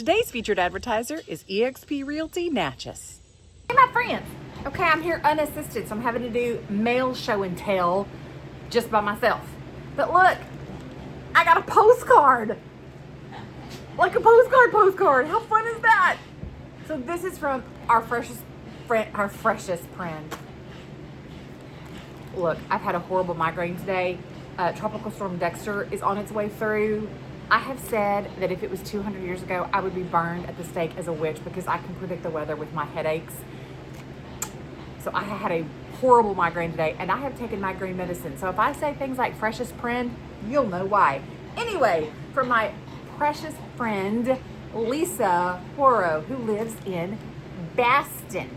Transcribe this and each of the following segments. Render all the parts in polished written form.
Today's featured advertiser is eXp Realty Natchez. Hey, my friends. Okay, I'm here unassisted, so I'm having to do mail show and tell just by myself. But look, I got a postcard. Like a postcard. How fun is that? So this is from our freshest friend. Look, I've had a horrible migraine today. Tropical Storm Dexter is on its way through. I have said that if it was 200 years ago, I would be burned at the stake as a witch because I can predict the weather with my headaches. So I had a horrible migraine today, and I have taken migraine medicine. So if I say things like freshest friend, you'll know why. Anyway, for my precious friend, Lisa Horo, who lives in Baston.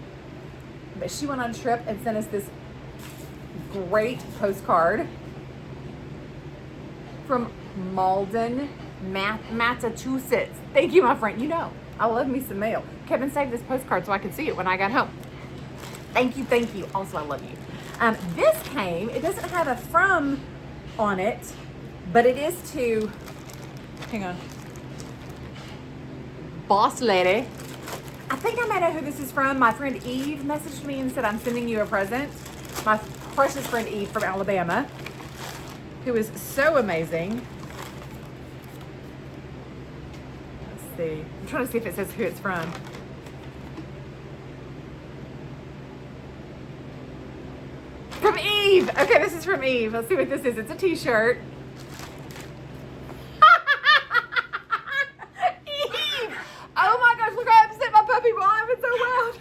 But she went on a trip and sent us this great postcard from Malden, Massachusetts. Thank you, my friend. You know, I love me some mail. Kevin saved this postcard so I could see it when I got home. Thank you. Also, I love you. This came, it doesn't have a from on it, but it is to, hang on, Boss Lady. I think I might know who this is from. My friend Eve messaged me and said, I'm sending you a present. My precious friend Eve from Alabama, who is so amazing. Let's see. I'm trying to see if it says who it's from. From Eve. Okay, this is from Eve. Let's see what this is. It's a t-shirt. Eve! Oh my gosh, look how upset my puppy was laughing so loud.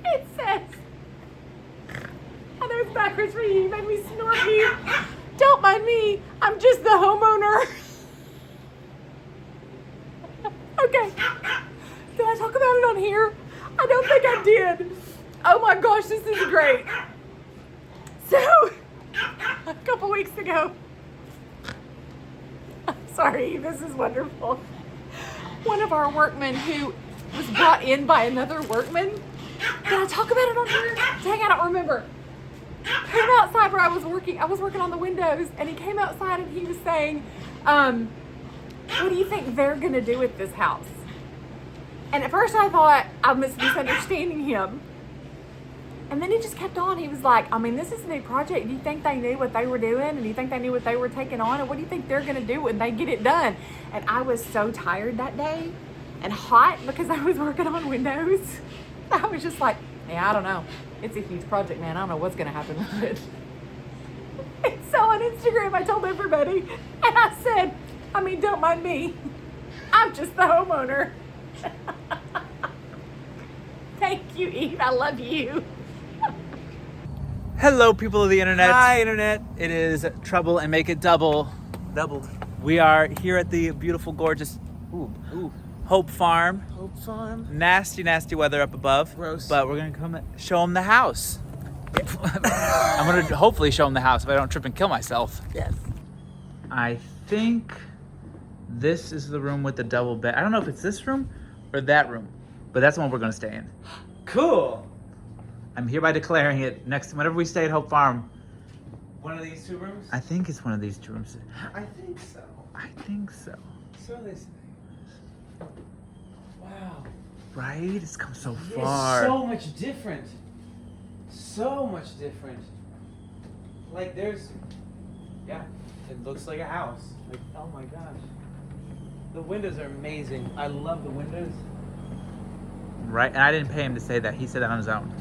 It says, I know it's backwards for you. You made me snort, Eve. Don't mind me. I'm just the homeowner. Okay. Did I talk about it on here? I don't think I did. Oh my gosh, this is great. So, a couple weeks ago, sorry, this is wonderful. One of our workmen who was brought in by another workman, did I talk about it on here? Dang, I don't remember. Came outside where I was working on the windows, and he came outside and he was saying, what do you think they're gonna do with this house? And at first I thought I was misunderstanding him. And then he just kept on. He was like, I mean, this is a new project. Do you think they knew what they were doing? And do you think they knew what they were taking on? And what do you think they're going to do when they get it done? And I was so tired that day and hot because I was working on windows. I was just like, yeah, I don't know. It's a huge project, man. I don't know what's going to happen with it. And so on Instagram, I told everybody. And I said, I mean, don't mind me. I'm just the homeowner. Thank you, Eve. I love you. Hello, people of the internet. Hi, internet. It is Trouble and Make It Double. Doubled. We are here at the beautiful, gorgeous Hope Farm. Hope Farm. Nasty weather up above. Gross. But we're going to come show them the house. I'm going to hopefully show them the house if I don't trip and kill myself. Yes. I think this is the room with the double bed. I don't know if it's this room or that room, but that's the one we're going to stay in. Cool. I'm hereby declaring it next whenever we stay at Hope Farm. One of these two rooms? I think it's one of these two rooms. I think so. I think so. So they say. Wow. Right? It's come so It's far. so much different. So much different. Like there's, yeah, it looks like a house. Like, oh my gosh. The windows are amazing. I love the windows. Right? And I didn't pay him to say that. He said that on his own.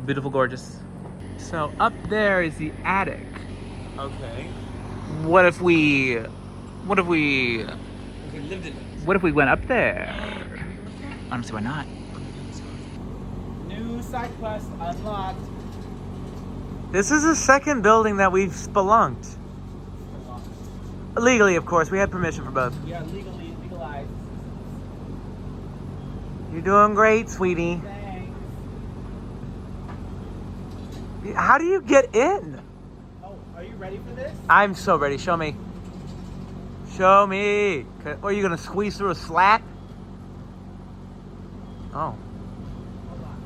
Beautiful, gorgeous. So up there is the attic. Okay. What if we We lived in it. what if we went up there? I don't see why not. New side quest unlocked. This is the second building that we've spelunked. Legally, of course. We had permission for both. We are legalized. You're doing great, sweetie. Thanks. How do you get in? Oh, are you ready for this? I'm so ready. Show me. Show me. Or are you going to squeeze through a slat? Oh.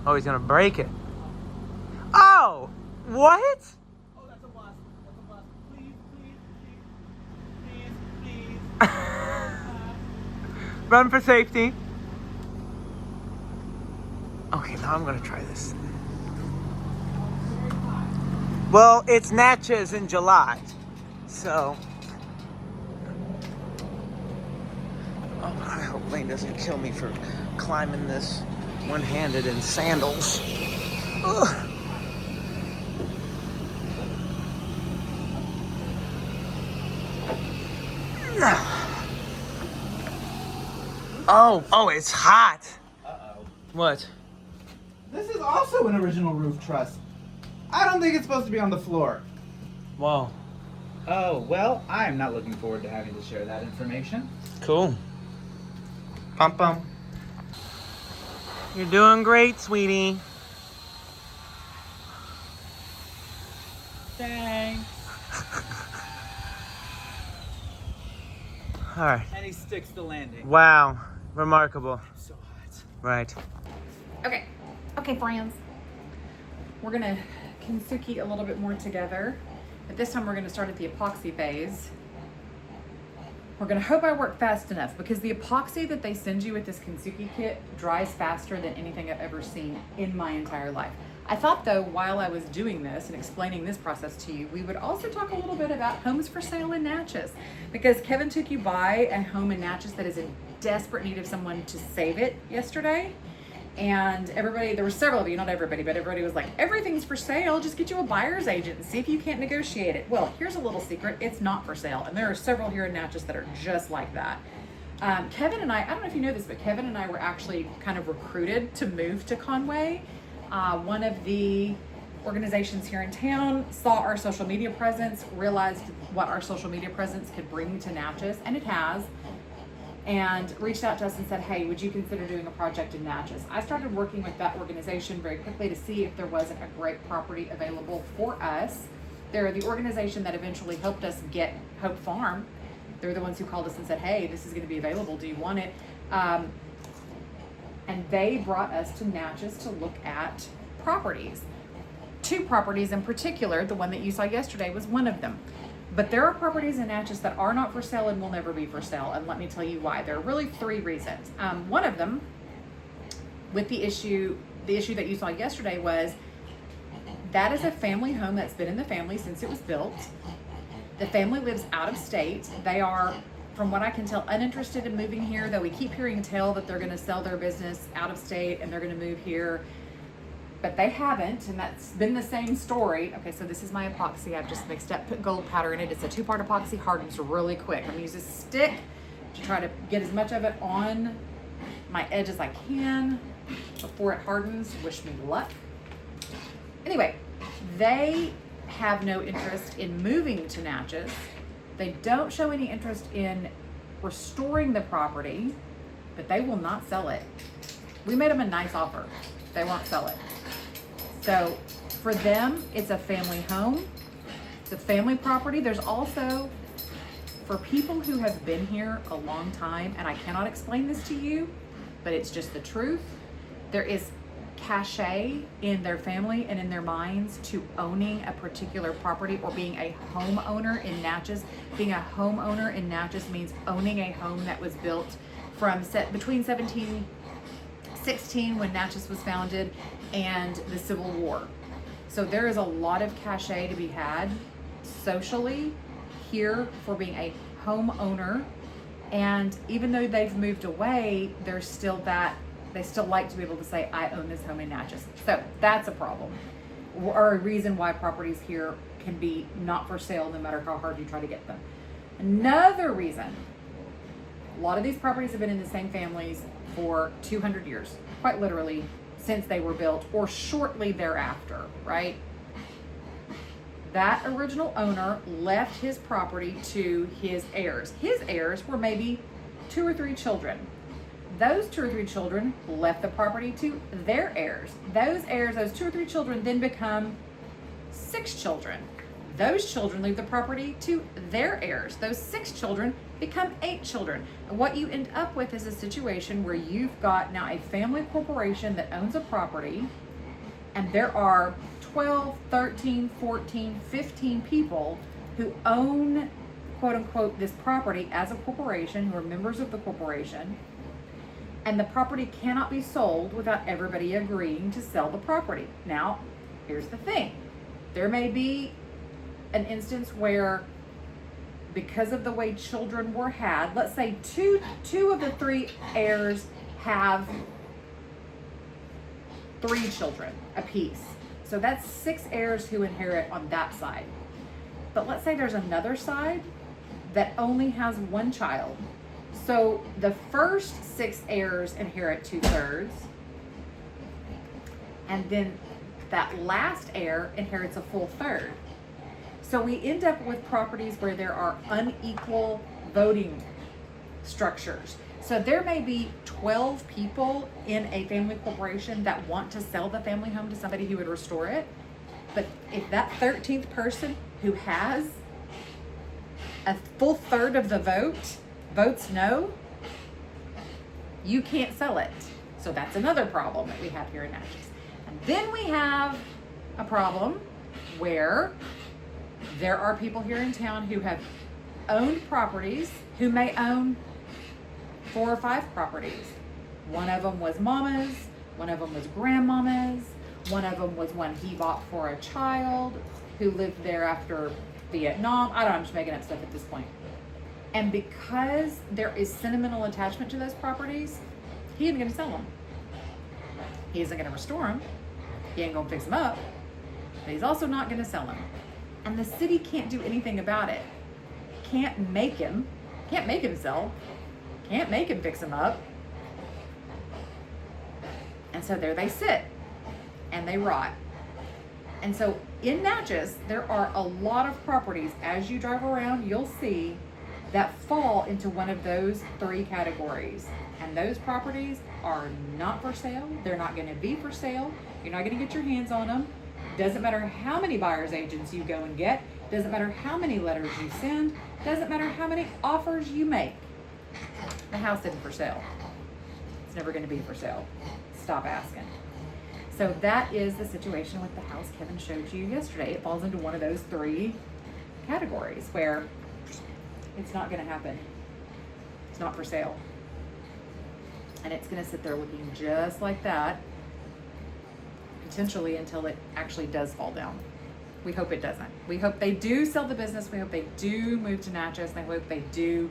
Oh, he's going to break it. Oh! What? Oh, that's a wasp. That's a wasp. Please, please, please, please, please. Run for safety. Okay, now I'm gonna try this. Well, it's Natchez in July, so. Oh, I hope Lane doesn't kill me for climbing this one-handed in sandals. Ugh. Oh, it's hot. Uh-oh. What? This is also an original roof truss. I don't think it's supposed to be on the floor. Whoa. Oh, well, I'm not looking forward to having to share that information. Cool. Bum bum. You're doing great, sweetie. Thanks. All right. And he sticks the landing. Wow. Remarkable. So hot. Right. Okay, friends. We're gonna kintsugi a little bit more together, but this time we're gonna start at the epoxy phase. We're gonna hope I work fast enough because the epoxy that they send you with this kintsugi kit dries faster than anything I've ever seen in my entire life. I thought though, while I was doing this and explaining this process to you, we would also talk a little bit about homes for sale in Natchez, because Kevin took you by a home in Natchez that is in desperate need of someone to save it yesterday. And everybody, there were several of you, not everybody, but everybody was like, everything's for sale, just get you a buyer's agent and see if you can't negotiate it. Well, here's a little secret, it's not for sale. And there are several here in Natchez that are just like that. Kevin and I don't know if you know this, but Kevin and I were actually kind of recruited to move to Conway. One of the organizations here in town saw our social media presence, realized what our social media presence could bring to Natchez, and it has, and reached out to us and said, hey, would you consider doing a project in Natchez? I started working with that organization very quickly to see if there wasn't a great property available for us. They're the organization that eventually helped us get Hope Farm. They're the ones who called us and said, hey, this is going to be available, do you want it? And they brought us to Natchez to look at properties. 2 properties in particular, the one that you saw yesterday was one of them. But there are properties in Natchez that are not for sale and will never be for sale, and let me tell you why. There are really 3 reasons. One of them, with the issue that you saw yesterday, was that is a family home that's been in the family since it was built. The family lives out of state. They are, from what I can tell, uninterested in moving here, though we keep hearing tell that they're going to sell their business out of state and they're going to move here. But they haven't, and that's been the same story. Okay, so this is my epoxy. I've just mixed up, put gold powder in it. It's a 2-part epoxy, hardens really quick. I'm gonna use a stick to try to get as much of it on my edge as I can before it hardens. Wish me luck. Anyway, they have no interest in moving to Natchez. They don't show any interest in restoring the property, but they will not sell it. We made them a nice offer. They won't sell it. So for them, it's a family home. It's a family property. There's also, for people who have been here a long time, and I cannot explain this to you, but it's just the truth, there is cachet in their family and in their minds to owning a particular property or being a homeowner in Natchez. Being a homeowner in Natchez means owning a home that was built from between 1716, when Natchez was founded, and the Civil War. So there is a lot of cachet to be had socially here for being a homeowner. And even though they've moved away, there's still that, they still like to be able to say, I own this home in Natchez. So that's a problem, or a reason why properties here can be not for sale no matter how hard you try to get them. Another reason, a lot of these properties have been in the same families for 200 years, quite literally, since they were built or shortly thereafter, right? That original owner left his property to his heirs. His heirs were maybe 2 or 3 children. Those 2 or 3 children left the property to their heirs. Those heirs, those 2 or 3 children, then become 6 children. Those children leave the property to their heirs. Those 6 children become 8 children. And what you end up with is a situation where you've got now a family corporation that owns a property, and there are 12, 13, 14, 15 people who own, quote unquote, this property as a corporation, who are members of the corporation, and the property cannot be sold without everybody agreeing to sell the property. Now, here's the thing. There may be an instance where, because of the way children were had, let's say two of the three heirs have 3 children apiece. So that's 6 heirs who inherit on that side. But let's say there's another side that only has 1 child. So the first 6 heirs inherit 2/3, and then that last heir inherits a full third. So we end up with properties where there are unequal voting structures. So there may be 12 people in a family corporation that want to sell the family home to somebody who would restore it. But if that 13th person who has a full third of the vote votes no, you can't sell it. So that's another problem that we have here in Natchez. And then we have a problem where there are people here in town who have owned properties, who may own 4 or 5 properties. One of them was mama's, one of them was grandmama's, one of them was one he bought for a child who lived there after Vietnam. I don't know, I'm just making up stuff at this point. And because there is sentimental attachment to those properties, he isn't going to sell them. He isn't going to restore them. He ain't going to fix them up. But he's also not going to sell them. And the city can't do anything about it. Can't make him sell. Can't make him fix them up. And so there they sit. And they rot. And so in Natchez, there are a lot of properties, as you drive around, you'll see, that fall into one of those 3 categories. And those properties are not for sale. They're not going to be for sale. You're not going to get your hands on them. Doesn't matter how many buyer's agents you go and get. Doesn't matter how many letters you send. Doesn't matter how many offers you make. The house isn't for sale. It's never going to be for sale. Stop asking. So that is the situation with the house Kevin showed you yesterday. It falls into one of those 3 categories where it's not going to happen. It's not for sale. And it's going to sit there looking just like that, potentially until it actually does fall down. We hope it doesn't. We hope they do sell the business. We hope they do move to Natchez. And I hope they do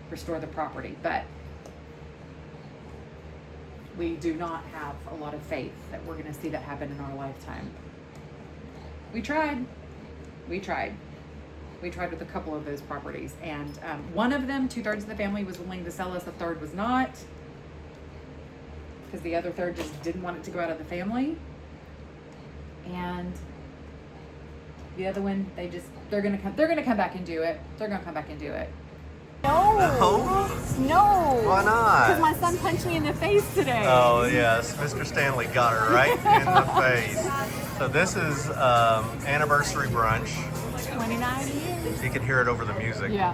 restore the property. But we do not have a lot of faith that we're going to see that happen in our lifetime. We tried. We tried with a couple of those properties, and one of them, 2/3 of the family was willing to sell us, a third was not, because the other third just didn't want it to go out of the family. And the other one, they're gonna come back and do it. They're gonna come back and do it. No. Why not? Because my son punched me in the face today. Oh yes, Mr. Stanley got her right in the face. So this is anniversary brunch. 29 years. You can hear it over the music. Yeah.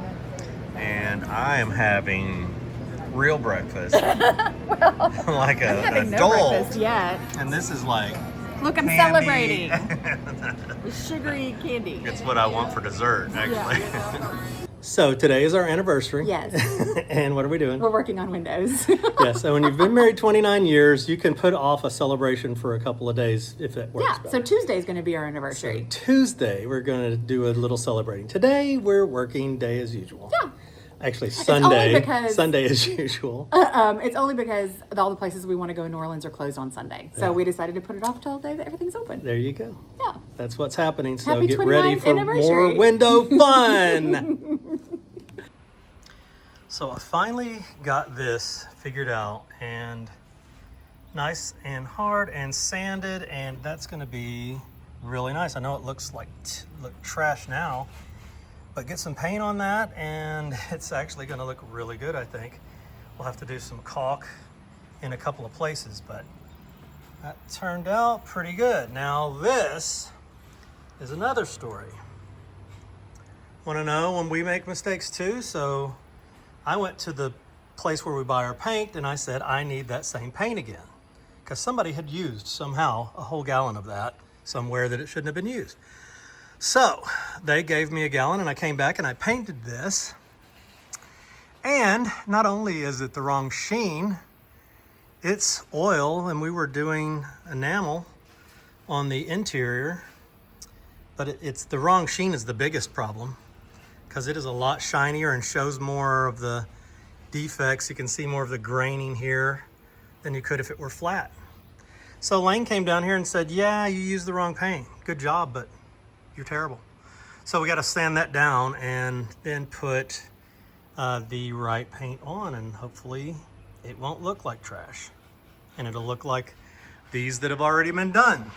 And I am having real breakfast, like I'm having no adult. breakfast yet. And this is like Look, I'm candy. celebrating. With sugary candy. It's what I want for dessert, actually. So today is our anniversary. Yes. And what are we doing? We're working on windows. Yeah, so when you've been married 29 years, you can put off a celebration for a couple of days if it works Yeah, better. so Tuesday is going to be our anniversary. Tuesday, we're going to do a little celebrating. Today, we're working day as usual. Yeah. Actually, only because- Sunday as usual. It's only because all the places we want to go in New Orleans are closed on Sunday. So we decided to put it off till the day that everything's open. There you go. Yeah. That's what's happening. So Happy get ready 29th for more anniversary. window fun. So I finally got this figured out, and nice and hard and sanded, and that's going to be really nice. I know it looks like trash now, but get some paint on that and it's actually going to look really good, I think. We'll have to do some caulk in a couple of places, but that turned out pretty good. Now this is another story. Want to know when we make mistakes too? So I went to the place where we buy our paint and I said, I need that same paint again. Because somebody had used somehow a whole gallon of that somewhere that it shouldn't have been used. So they gave me a gallon and I came back and I painted this. And not only is it the wrong sheen, it's oil, and we were doing enamel on the interior, but it's the wrong sheen is the biggest problem because it is a lot shinier and shows more of the defects. You can see more of the graining here than you could if it were flat. So Lane came down here and said, yeah, you used the wrong paint. Good job, but you're terrible. So we got to sand that down and then put the right paint on, and hopefully it won't look like trash. And it'll look like these that have already been done.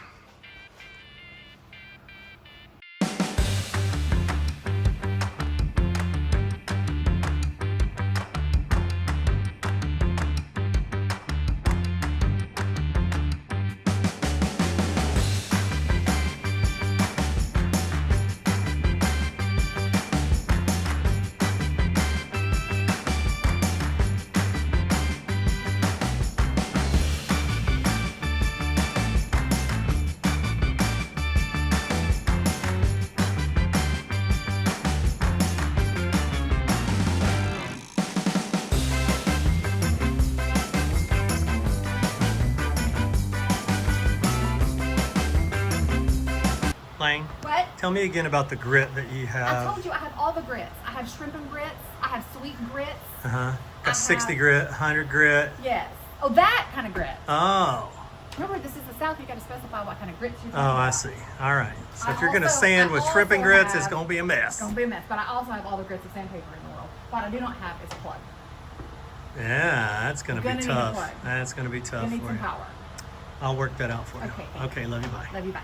Lane, What? tell me again about the grit that you I have. told you I have all the grits. I have shrimp and grits. I have sweet grits. Uh-huh. I Got 60 have- grit, 100 grit. Yes. Oh, that kind of grit. Oh. Remember, this is the South. You got to specify what kind of grits you're Oh, talking I about. see. All right. So I if you're going to also- sand I with shrimp and also grits, it's have- going to be a mess. It's gonna be a mess, but I also have all the grits of sandpaper in the world. What I do not have is a plug. Yeah, that's going to You're be gonna need a tough. plug. That's going to be You tough need for some you. power. I'll work that out for you. Okay, thank Okay, love you. Bye. Love you, bye.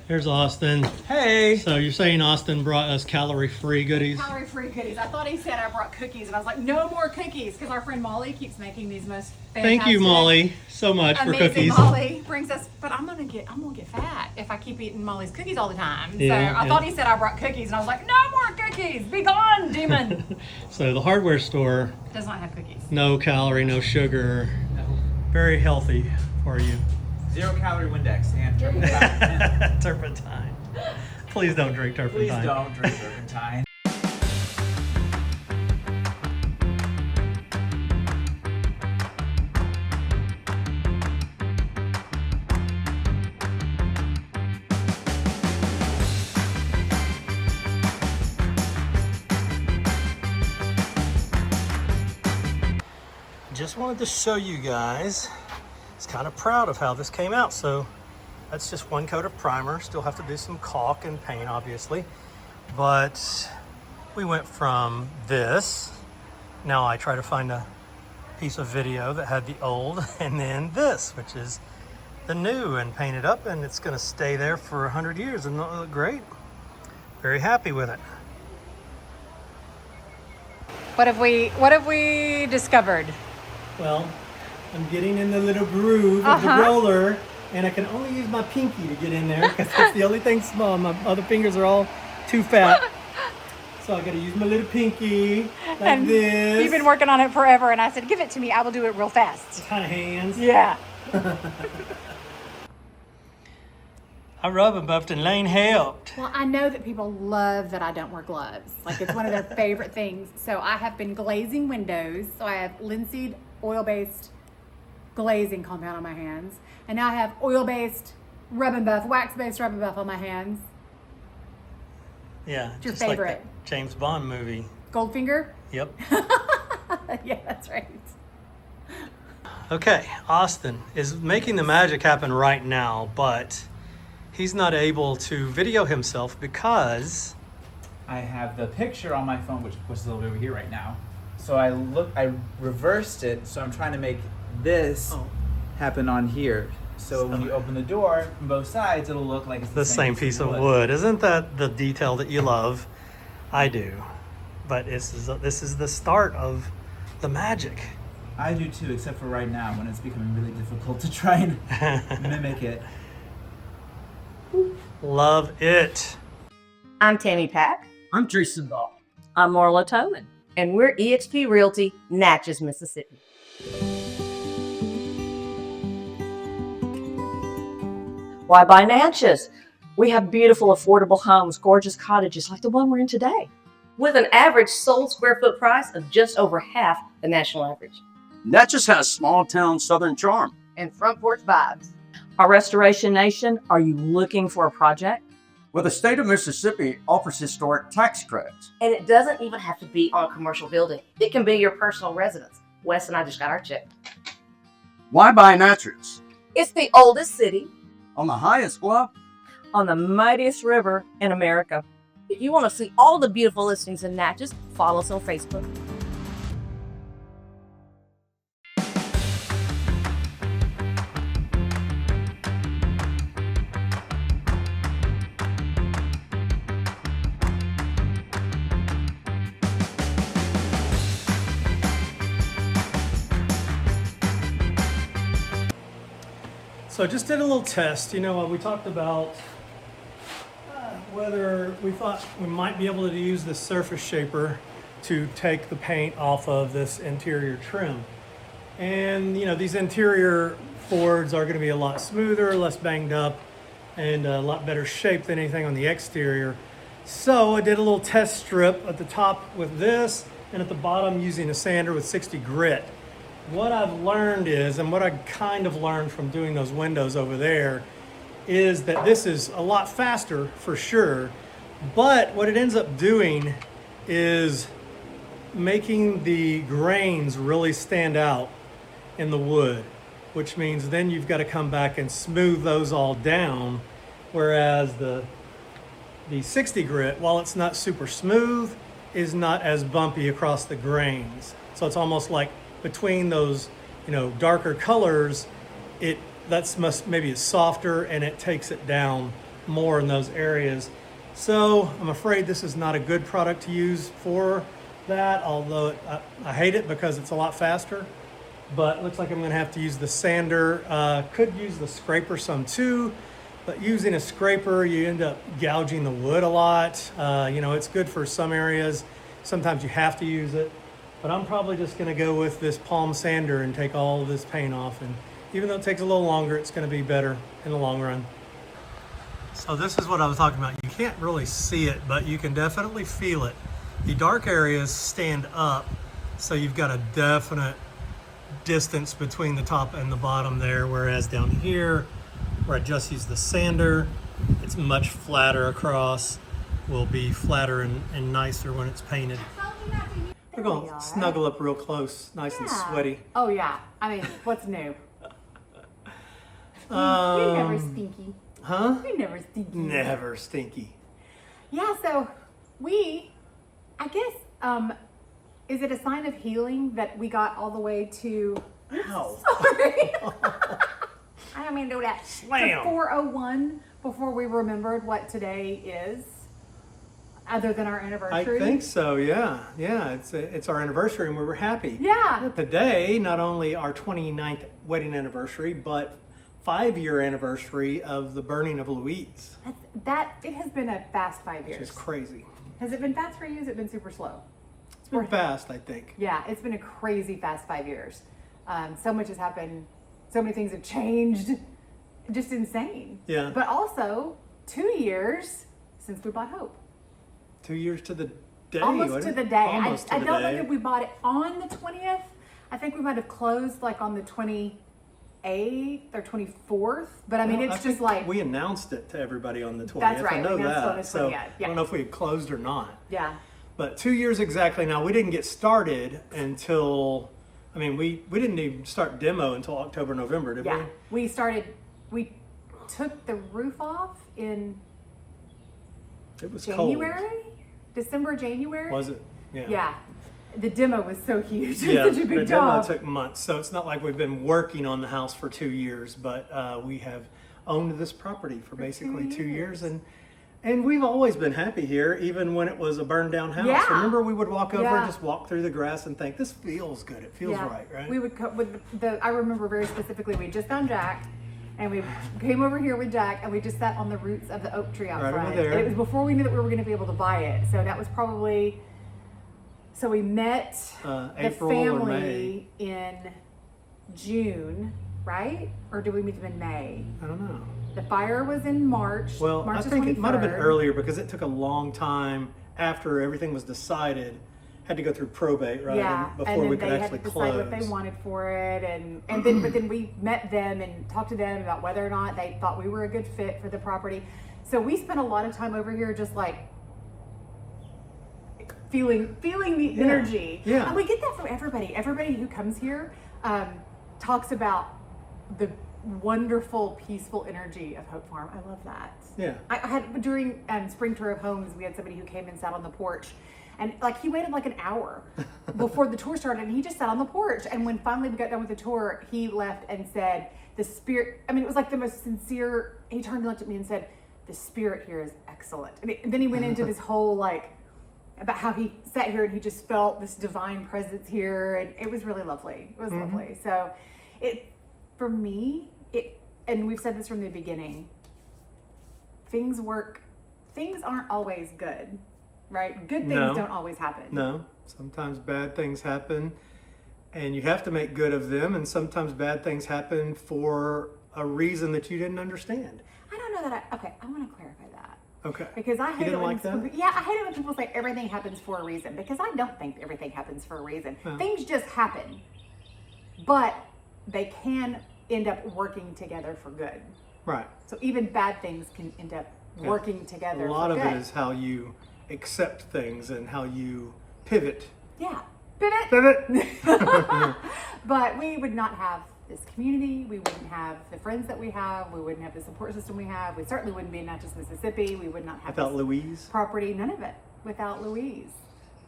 Here's Austin. Hey. So you're saying Austin brought us calorie-free goodies? Calorie-free cookies. I thought he said I brought cookies, and I was like, no more cookies, because our friend Molly keeps making these most fantastic, Thank you, Molly, so much for amazing cookies. Molly brings us, but I'm gonna get fat if I keep eating Molly's cookies all the time. Yeah, so I thought he said I brought cookies, and I was like, no more cookies, be gone, demon. So the hardware store, Does not have cookies. no calorie, no sugar, very healthy for you. 0 calorie Windex and There you turpentine. Turpentine. Please don't drink turpentine. Please don't drink turpentine. Just wanted to show you guys. I was kind of proud of how this came out. So that's just one coat of primer. Still have to do some caulk and paint, obviously. But we went from this. Now I try to find a piece of video that had the old, and then this, which is the new, and paint it up, and it's going to stay there for 100 years and it'll look great. Very happy with it. What have we discovered? Well, I'm getting in the little groove of the roller, and I can only use my pinky to get in there because it's the only thing small. My other fingers are all too fat. So I gotta use my little pinky like And this. you've been working on it forever, and I said, give it to me, I will do it real fast. Kind of hands. Yeah. I rub and buffed and Lane helped. Well, I know that people love that I don't wear gloves. Like, it's one of their favorite things. So I have been glazing windows. So I have linseed oil-based glazing compound on my hands. And now I have oil-based rub and buff, wax-based rub and buff on my hands. Yeah, your just like favorite? that James Bond movie. Goldfinger? Yep. Yeah, that's right. Okay, Austin is making the magic happen right now, but he's not able to video himself because I have the picture on my phone, which is over here right now. So I reversed it, so I'm trying to make this happen on here. So when you open the door from both sides, it'll look like it's the same piece of wood. Isn't that the detail that you love? I do. But this is the start of the magic. I do too, except for right now when it's becoming really difficult to try and mimic it. Love it. I'm Tammy Pack. I'm Jason Ball. I'm Marla Toman. And we're eXp Realty, Natchez, Why buy Natchez? We have beautiful, affordable homes, gorgeous cottages like the one we're in today, with an average sold square foot price of just over half the national average. Natchez has small town southern charm And front porch vibes. Our Restoration Nation, are you looking for a project? where the state of Mississippi offers historic tax credits. And it doesn't even have to be on a commercial building. It can be your personal residence. Wes and I just got our check. Why buy Natchez? It's the oldest city On the highest bluff, on the mightiest river in America. If you want to see all the beautiful listings in Natchez, follow us on Facebook. So just did a little test. You know, we talked about whether we thought we might be able to use the surface shaper to take the paint off of this interior trim. And you know, these interior Fords are going to be a lot smoother, less banged up, and a lot better shape than anything on the exterior. So I did a little test strip at the top with this, and at the bottom using a sander with 60 grit. What I've learned is, and what I kind of learned from doing those windows over there, is that this is a lot faster for sure, but what it ends up doing is making the grains really stand out in the wood, which means then you've got to come back and smooth those all down, whereas the 60 grit, while it's not super smooth, is not as bumpy across the grains. So it's almost like between those, you know, darker colors, maybe it's softer and it takes it down more in those areas. So I'm afraid this is not a good product to use for that, although I hate it because it's a lot faster. But it looks like I'm going to have to use the sander. Could use the scraper some too, but using a scraper, you end up gouging the wood a lot. You know, it's good for some areas. Sometimes you have to use it. But I'm probably just going to go with this palm sander and take all of this paint off. And even though it takes a little longer, it's going to be better in the long run. So this is what I was talking about. You can't really see it, but you can definitely feel it. The dark areas stand up, so you've got a definite distance between the top and the bottom there, whereas down here, where I just use the sander, it's much flatter across, will be flatter and nicer when it's painted. We're going to snuggle up real close, nice and sweaty. Oh yeah. I mean, what's new? You're never stinky. Huh? You're never stinky. Never stinky. Yeah, so I guess, is it a sign of healing that we got all the way to, Ow. sorry. I don't mean to do that. Slam. To 4:01 before we remembered what today is, other than our I anniversary. think so, yeah. Yeah, it's our anniversary and we were happy. Yeah. Today, not only our 29th wedding anniversary, but 5-year anniversary of the burning of Louise. It has been a fast 5 years. Which is crazy. Has it been fast for you? Has it been super slow? It's been fast, I think. Yeah, it's been a crazy fast 5 years. So much has happened. So many things have changed. Just insane. Yeah. But also 2 years since we bought Hope. 2 years to the day. Almost wasn't to it? the day. Almost to I the don't day. know if we bought it on the 20th. I think we might have closed like on the 28th or 24th. But I mean, Well, it's I just think like. we announced it to everybody on the 20th. That's right, I know we announced it on that. the So 20th, I yeah. don't know if we had closed or not. Yeah. But 2 years exactly now. We didn't get started until, I mean, we didn't even start demo until October, November, did Yeah. We took the roof off in we? It was January? cold. December, January? Was it? Yeah. Yeah. The demo was so huge. Yeah, It was such a big the demo job. took months, so it's not like we've been working on the house for 2 years, but we have owned this property for basically 2 years, and we've always been happy here, even when it was a burned down house. Yeah. Remember, we would walk over Yeah. and just walk through the grass and think, this feels good. It feels right, right? We would I remember very specifically, we just found Jack, and we came over here with Jack, and we just sat on the roots of the oak tree out Right over front. there. And it was before we knew that we were going to be able to buy it. So that was probably, so we met the April or May. family in June, right? Or did we meet them in May? I don't know. The fire was in March. Well, March I think it might have been 23rd. earlier because it took a long time after everything was decided. Had to go through probate, right? Yeah, Before and then we they could had actually to decide close. what they wanted for it, and then we met them and talked to them about whether or not they thought we were a good fit for the property. So we spent a lot of time over here just like feeling the energy. Yeah. And we get that from everybody. Everybody who comes here talks about the wonderful, peaceful energy of Hope Farm. I love that. Yeah. I had during spring tour of homes, we had somebody who came and sat on the porch, and like he waited like an hour before the tour started, and he just sat on the porch. And when finally we got done with the tour, he left and said, "The spirit." I mean, it was like the most sincere. He turned and looked at me and said, "The spirit here is excellent." And then he went into this whole like about how he sat here and he just felt this divine presence here, and it was really lovely. It was lovely. So, for me, and we've said this from the beginning. Things aren't always good, right? Good things don't always happen. No, sometimes bad things happen and you have to make good of them, and sometimes bad things happen for a reason that you didn't understand. I don't know that I want to clarify that. Okay. Because I hate it when like that? Yeah, I hate it when people say everything happens for a reason, because I don't think everything happens for a reason. Things just happen. But they can end up working together for good. Right. So even bad things can end up working together. A lot for of good. it is how you accept things and how you pivot. Yeah. Pivot. Pivot. But we would not have this community. We wouldn't have the friends that we have. We wouldn't have the support system we have. We certainly wouldn't be in Natchez, Mississippi. We would not have Without this Louise. property. None of it without Louise.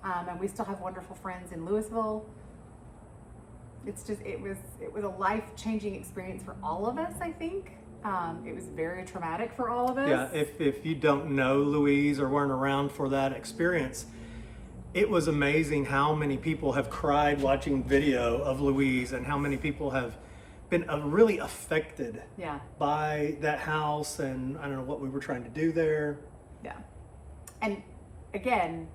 And we still have wonderful friends in Louisville. It's just it was a life-changing experience for all of us, I think. It was very traumatic for all of us. Yeah, if you don't know Louise or weren't around for that experience, it was amazing how many people have cried watching video of Louise and how many people have been really affected by that house, and I don't know what we were trying to do there. Yeah. And again,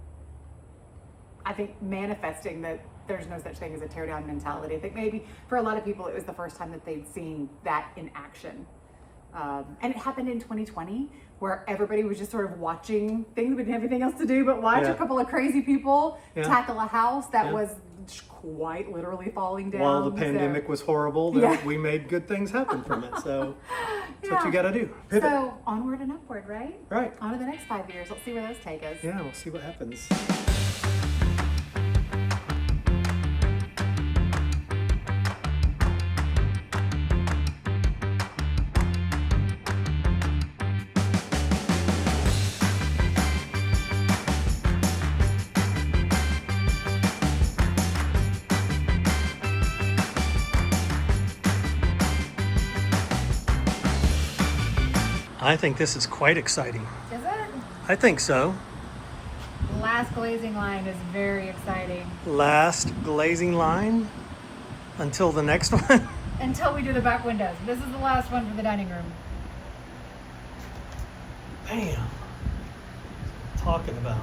I think manifesting that there's no such thing as a tear down mentality. I think maybe for a lot of people it was the first time that they'd seen that in action. And it happened in 2020 where everybody was just sort of watching things. We didn't have anything else to do but watch a couple of crazy people tackle a house that was quite literally falling down. While the pandemic was horrible, we made good things happen from it. So that's what you got to do. Pivot. So onward and upward, right? Right. On to the next 5 years. Let's see where those take us. Yeah, we'll see what happens. I think this is quite exciting. Is it? I think so. Last glazing line is very exciting. Last glazing line until the next one. Until we do the back windows. This is the last one for the dining room. Bam. Talking about.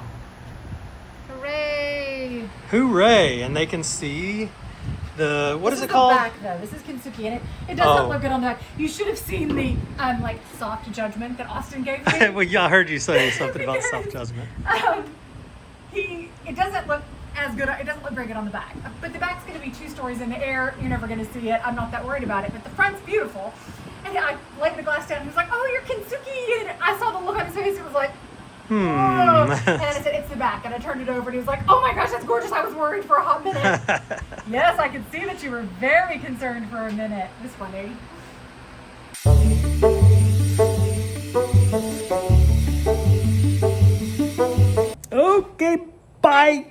Hooray! Hooray! And they can see the, what is it called? This is the back though. This is Kinsuki, and it doesn't look good on the back. You should have seen the like soft judgment that Austin gave me. Well, yeah, I heard you say something about soft judgment. It doesn't look as good. It doesn't look very good on the back. But the back's going to be 2 stories in the air. You're never going to see it. I'm not that worried about it. But the front's beautiful. And I laid the glass down and he was like, "Oh, you're Kinsuki." And I saw the look on his face. It was like, "Whoa." And I said, "It's the back." And I turned it over and he was like, "Oh my gosh, that's gorgeous." I was worried for a hot minute. Yes, I could see that you were very concerned for a minute. It was funny. Okay, bye.